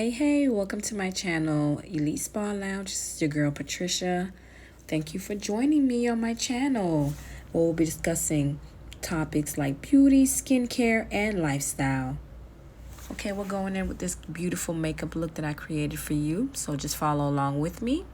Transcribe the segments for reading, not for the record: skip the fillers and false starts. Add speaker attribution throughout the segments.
Speaker 1: Hey, welcome to my channel, Elite Spa Lounge. This is your girl, Patricia. Thank you for joining me on my channel. We'll be discussing topics like beauty, skincare, and lifestyle. Okay, we're going in with this beautiful makeup look that I created for you. So just follow along with me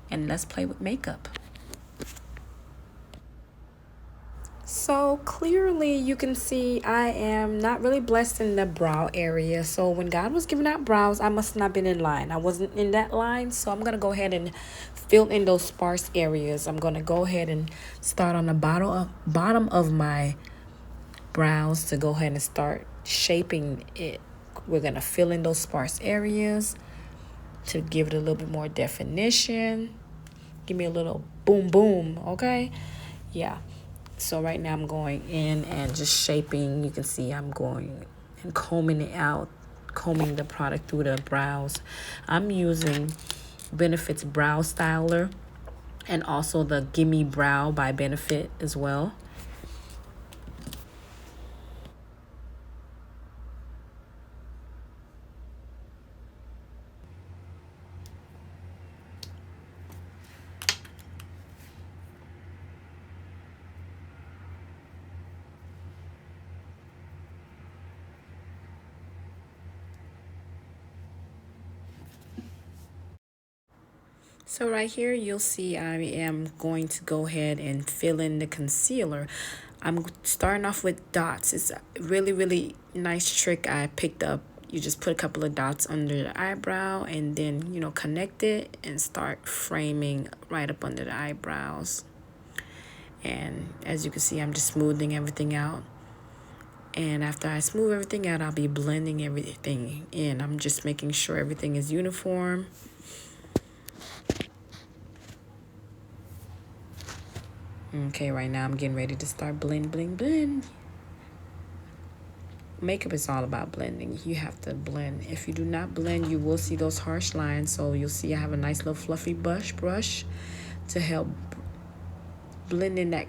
Speaker 1: and let's play with makeup. So clearly you can see I am not really blessed in the brow area. So when God was giving out brows, I must not been in line. I wasn't in that line. So I'm going to go ahead and fill in those sparse areas. I'm going to go ahead and start on the bottom of my brows to go ahead and start shaping it. We're going to fill in those sparse areas to give it a little bit more definition. Give me a little boom, boom. Okay. Yeah. So right now I'm going in and just shaping. You can see I'm going and combing it out, combing the product through the brows. I'm using Benefit's Brow Styler and also the Gimme Brow by Benefit as well. So right here, you'll see I am going to go ahead and fill in the concealer. I'm starting off with dots. It's a really, really nice trick I picked up. You just put a couple of dots under the eyebrow and then, connect it and start framing right up under the eyebrows. And as you can see, I'm just smoothing everything out. And after I smooth everything out, I'll be blending everything in. I'm just making sure everything is uniform. Okay, right now I'm getting ready to start blend. Makeup is all about blending. You have to blend. If you do not blend, you will see those harsh lines. So you'll see I have a nice little fluffy brush to help blend in that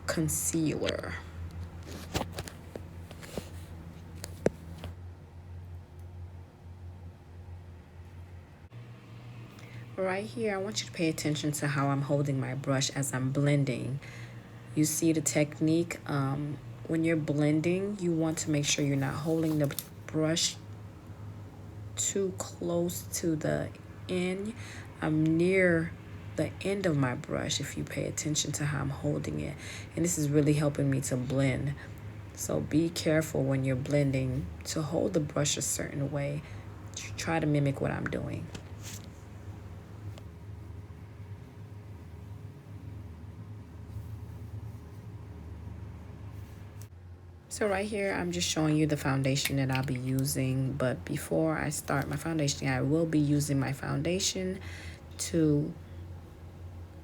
Speaker 1: concealer. Right here, I want you to pay attention to how I'm holding my brush as I'm blending. You see the technique. When you're blending, you want to make sure you're not holding the brush too close to the end. I'm near the end of my brush if you pay attention to how I'm holding it. And this is really helping me to blend. So be careful when you're blending to hold the brush a certain way. Try to mimic what I'm doing. So right here, I'm just showing you the foundation that I'll be using. But before I start my foundation, I will be using my foundation to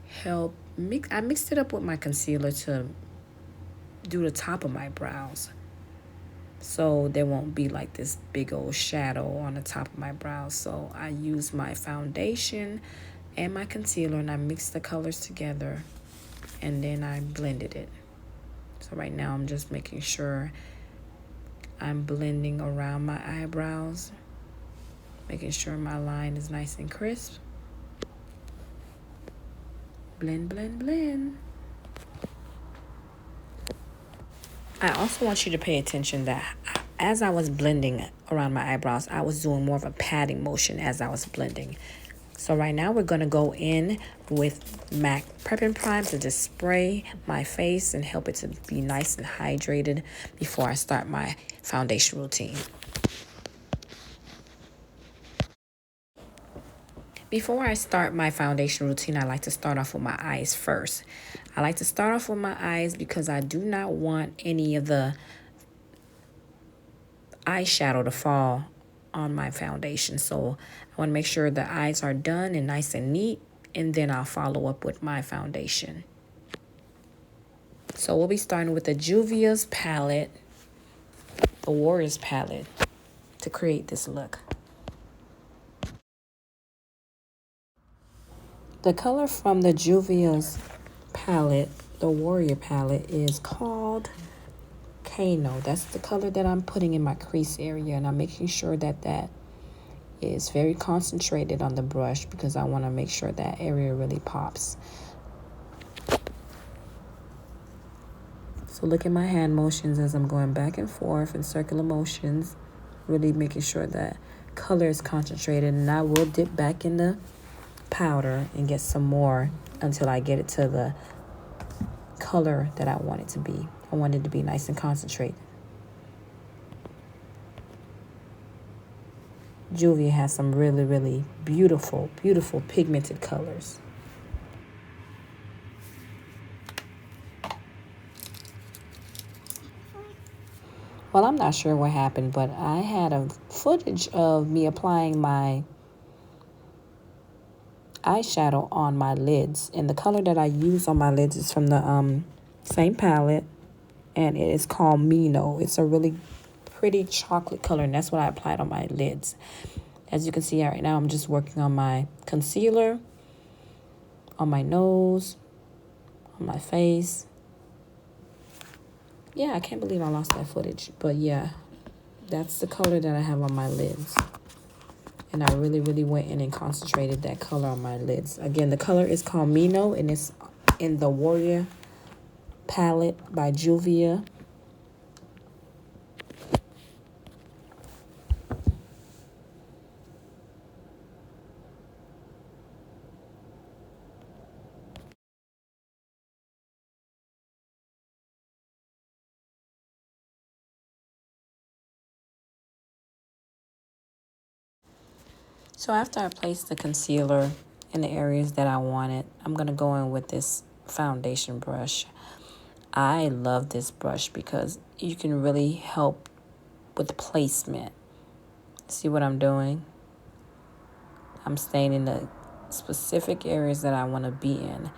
Speaker 1: help mix. I mixed it up with my concealer to do the top of my brows. So there won't be like this big old shadow on the top of my brows. So I use my foundation and my concealer and I mixed the colors together and then I blended it. So right now I'm just making sure I'm blending around my eyebrows, making sure my line is nice and crisp. Blend, blend, blend. I also want you to pay attention that as I was blending around my eyebrows, I was doing more of a patting motion as I was blending. So right now we're going to go in with MAC Prep and Prime to just spray my face and help it to be nice and hydrated before I start my foundation routine. Before I start my foundation routine, I like to start off with my eyes first. I like to start off with my eyes because I do not want any of the eyeshadow to fall on my foundation. So I want to make sure the eyes are done and nice and neat, and then I'll follow up with my foundation. So we'll be starting with the Juvia's palette, the Warriors palette, to create this look. The color from the Juvia's palette, the Warrior palette, is called Kano. That's the color that I'm putting in my crease area, and I'm making sure that that is very concentrated on the brush because I want to make sure that area really pops. So look at my hand motions as I'm going back and forth in circular motions, really making sure that color is concentrated. And I will dip back in the powder and get some more until I get it to the color that I want it to be. I want it to be nice and concentrated. Juvia has some really, really beautiful, beautiful pigmented colors. Well, I'm not sure what happened, but I had a footage of me applying my eyeshadow on my lids. And the color that I use on my lids is from the same palette. And it is called Mino. It's a really pretty chocolate color, and that's what I applied on my lids. As you can see right now, I'm just working on my concealer, on my nose, on my face. Yeah, I can't believe I lost that footage. But yeah, that's the color that I have on my lids. And I really, really went in and concentrated that color on my lids. Again, the color is called Mino, and it's in the Warrior palette by Juvia. So after I place the concealer in the areas that I wanted, I'm going to go in with this foundation brush. I love this brush because you can really help with placement. See what I'm doing? I'm staying in the specific areas that I want to be in.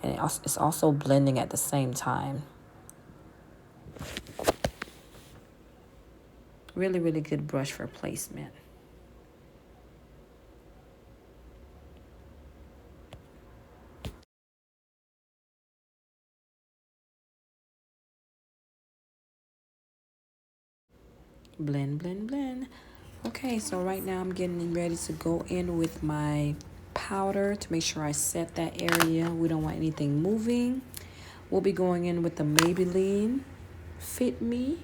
Speaker 1: And it's also blending at the same time. Really, really good brush for placement. Blend, blend, blend. Okay, so right now I'm getting ready to go in with my powder to make sure I set that area. We don't want anything moving. We'll be going in with the Maybelline Fit Me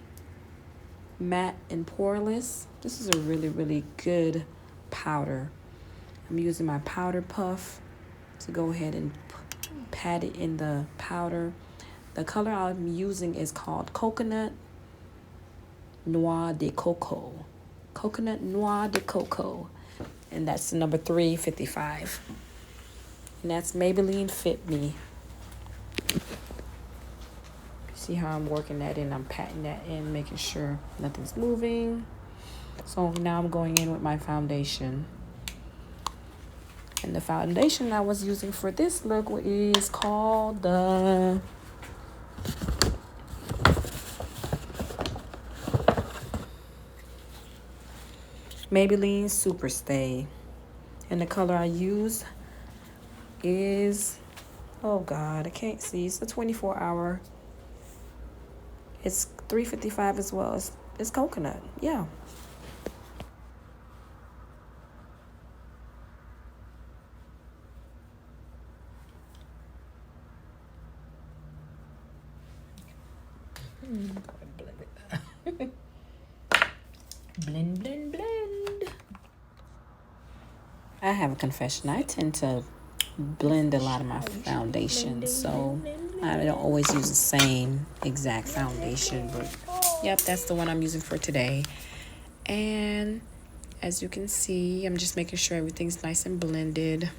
Speaker 1: Matte and Poreless. This is a really, really good powder. I'm using my powder puff to go ahead and pat it in the powder. The color I'm using is called Coconut Noir de Coco. Coconut Noir de Coco. And that's number 355. And that's Maybelline Fit Me. See how I'm working that in? I'm patting that in, making sure nothing's moving. So now I'm going in with my foundation. And the foundation I was using for this look is called the Maybelline Superstay. And the color I use is, oh God, I can't see. It's a 24-hour. It's 355 as well. It's coconut. Yeah. Blend, blend, blend. I have a confession. I tend to blend a lot of my foundation, so I don't always use the same exact foundation, but yep, that's the one I'm using for today. And as you can see, I'm just making sure everything's nice and blended.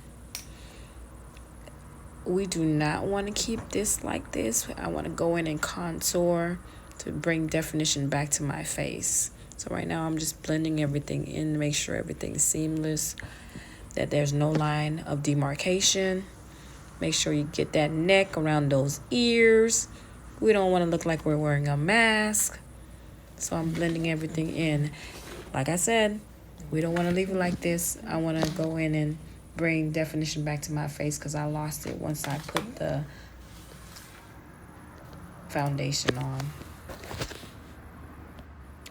Speaker 1: We do not want to keep this like this. I want to go in and contour to bring definition back to my face. So right now I'm just blending everything in to make sure everything's seamless, that there's no line of demarcation. Make sure you get that neck around those ears. We don't want to look like we're wearing a mask. So I'm blending everything in. Like I said, we don't want to leave it like this. I want to go in and bring definition back to my face because I lost it once I put the foundation on.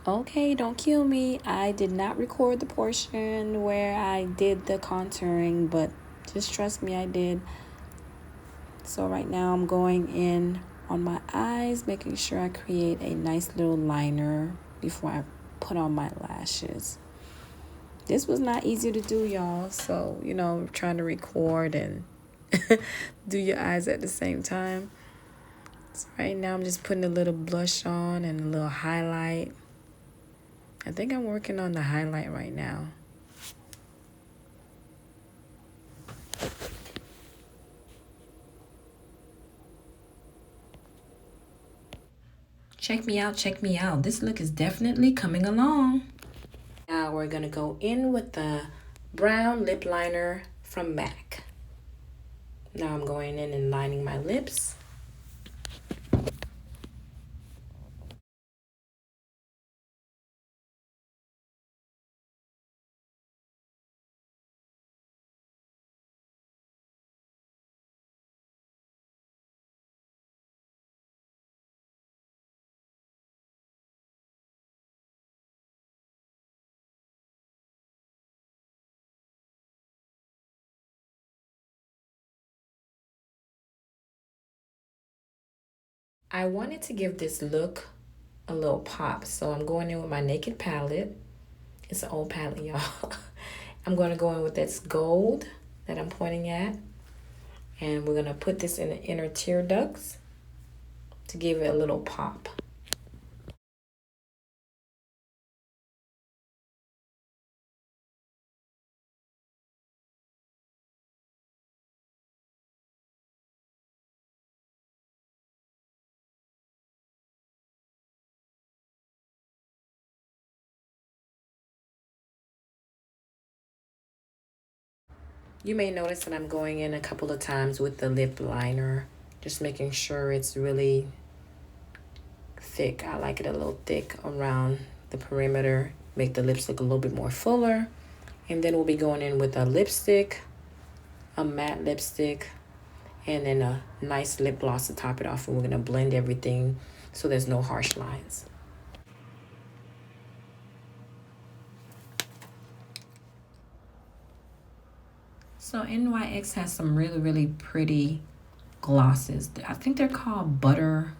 Speaker 1: Okay, don't kill me. I did not record the portion where I did the contouring, but just trust me, I did. So right now I'm going in on my eyes, making sure I create a nice little liner before I put on my lashes. This was not easy to do, y'all. So, trying to record and do your eyes at the same time. So right now I'm just putting a little blush on and a little highlight. I think I'm working on the highlight right now. Check me out, check me out. This look is definitely coming along. Now we're gonna go in with the brown lip liner from MAC. Now I'm going in and lining my lips. I wanted to give this look a little pop, so I'm going in with my Naked palette. It's an old palette, y'all. I'm going to go in with this gold that I'm pointing at. And we're going to put this in the inner tear ducts to give it a little pop. You may notice that I'm going in a couple of times with the lip liner, just making sure it's really thick. I like it a little thick around the perimeter, make the lips look a little bit more fuller. And then we'll be going in with a lipstick, a matte lipstick, and then a nice lip gloss to top it off. And we're gonna blend everything so there's no harsh lines. So NYX has some really, really pretty glosses. I think they're called butter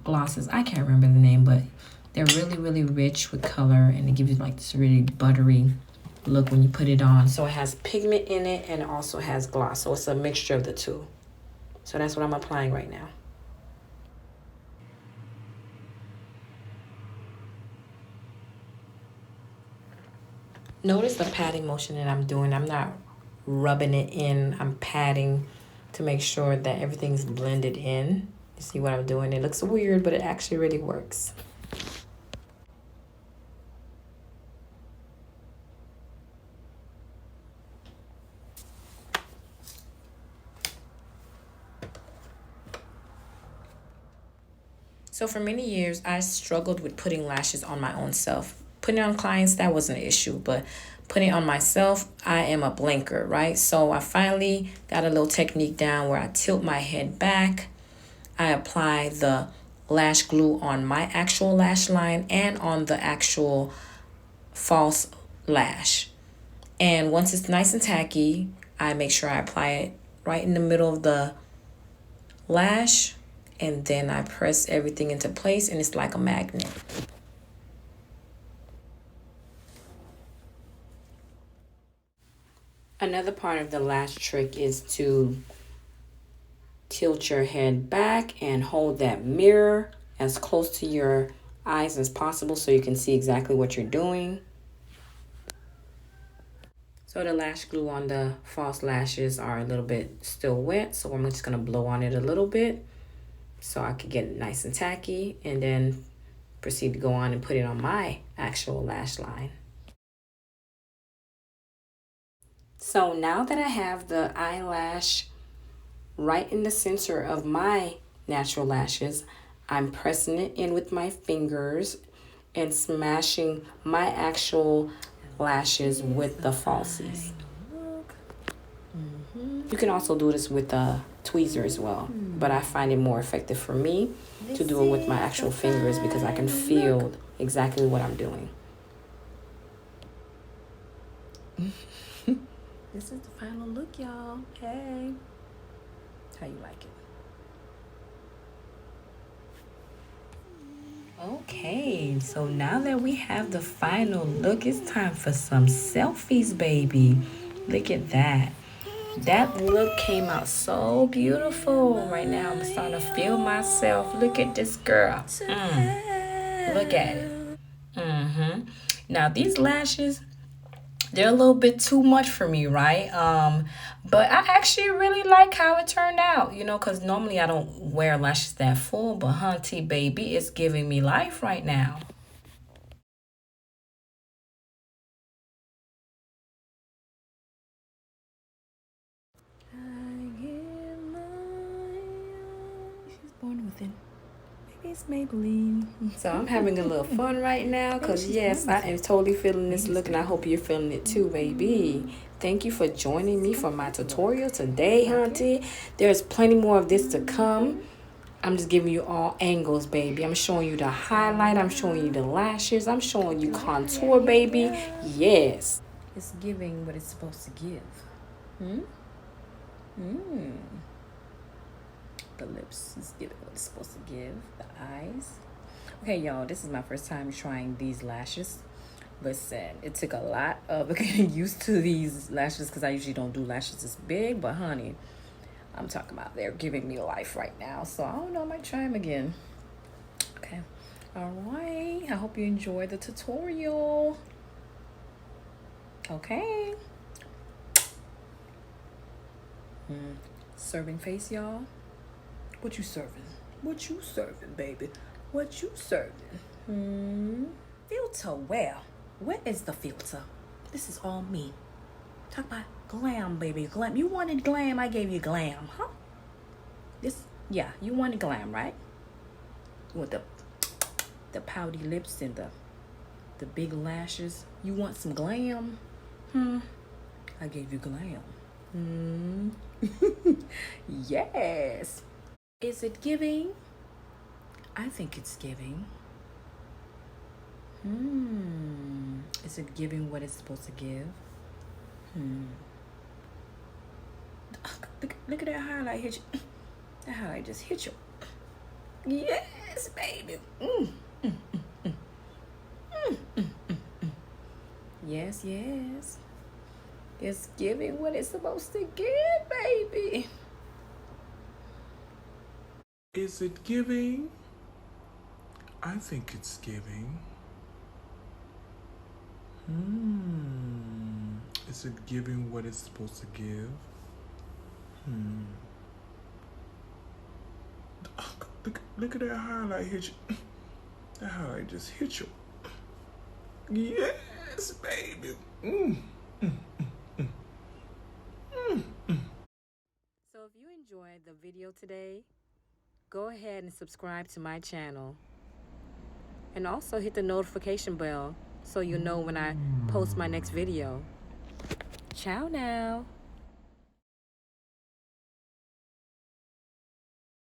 Speaker 1: glosses. I can't remember the name, but they're really, really rich with color, and it gives you like this really buttery look when you put it on. So it has pigment in it and it also has gloss. So it's a mixture of the two. So that's what I'm applying right now. Notice the patting motion that I'm doing. I'm not rubbing it in. I'm patting to make sure that everything's blended in. You see what I'm doing? It looks weird, but it actually really works. So for many years, I struggled with putting lashes on my own self. Putting it on clients, that wasn't an issue, but putting it on myself, I am a blinker, right? So I finally got a little technique down where I tilt my head back. I apply the lash glue on my actual lash line and on the actual false lash. And once it's nice and tacky, I make sure I apply it right in the middle of the lash, and then I press everything into place, and it's like a magnet. Another part of the lash trick is to tilt your head back and hold that mirror as close to your eyes as possible so you can see exactly what you're doing. So the lash glue on the false lashes are a little bit still wet, so I'm just going to blow on it a little bit so I could get it nice and tacky, and then proceed to go on and put it on my actual lash line. So now that I have the eyelash right in the center of my natural lashes, I'm pressing it in with my fingers and smashing my actual lashes with the falsies. You can also do this with a tweezer as well, but I find it more effective for me. to do it with my actual fingers because I can feel exactly what I'm doing. This is the final look, y'all. Hey. How you like it? Okay, so now that we have the final look, it's time for some selfies, baby. Look at that. That look came out so beautiful. Right now, I'm starting to feel myself. Look at this girl. Look at it. Now, these lashes, they're a little bit too much for me, right? But I actually really like how it turned out, because normally I don't wear lashes that full, but Hunty baby is giving me life right now. She's born with it. Maybe it's Maybelline. So I'm having a little fun right now because, yes, I am totally feeling this look, and I hope you're feeling it too, baby. Thank you for joining me for my tutorial today, Hunty. There's plenty more of this to come. I'm just giving you all angles, baby. I'm showing you the highlight. I'm showing you the lashes. I'm showing you contour, baby. Yes. It's giving what it's supposed to give. The lips is giving what it's supposed to give. The eyes. Okay, y'all, this is my first time trying these lashes. Listen, it took a lot of getting used to these lashes because I usually don't do lashes this big. But, honey, I'm talking about they're giving me life right now. So, I don't know. I might try them again. Okay. All right. I hope you enjoyed the tutorial. Okay. Serving face, y'all. What you serving? What you serving, baby? What you serving? Filter, where? Where is the filter? This is all me. Talk about glam, baby. Glam. You wanted glam, I gave you glam, huh? Yeah, you wanted glam, right? You want the pouty lips and the big lashes. You want some glam? I gave you glam. Yes. Is it giving? I think it's giving. Is it giving what it's supposed to give? Look at that highlight hit you. That highlight just hit you. Yes, baby. Yes, yes. It's giving what it's supposed to give, baby.
Speaker 2: Is it giving? I think it's giving. Is it giving what it's supposed to give? Look at that highlight hit you. That highlight just hit you. Yes, baby.
Speaker 1: So if you enjoyed the video today, go ahead and subscribe to my channel. And also hit the notification bell so you'll know when I post my next video. Ciao now.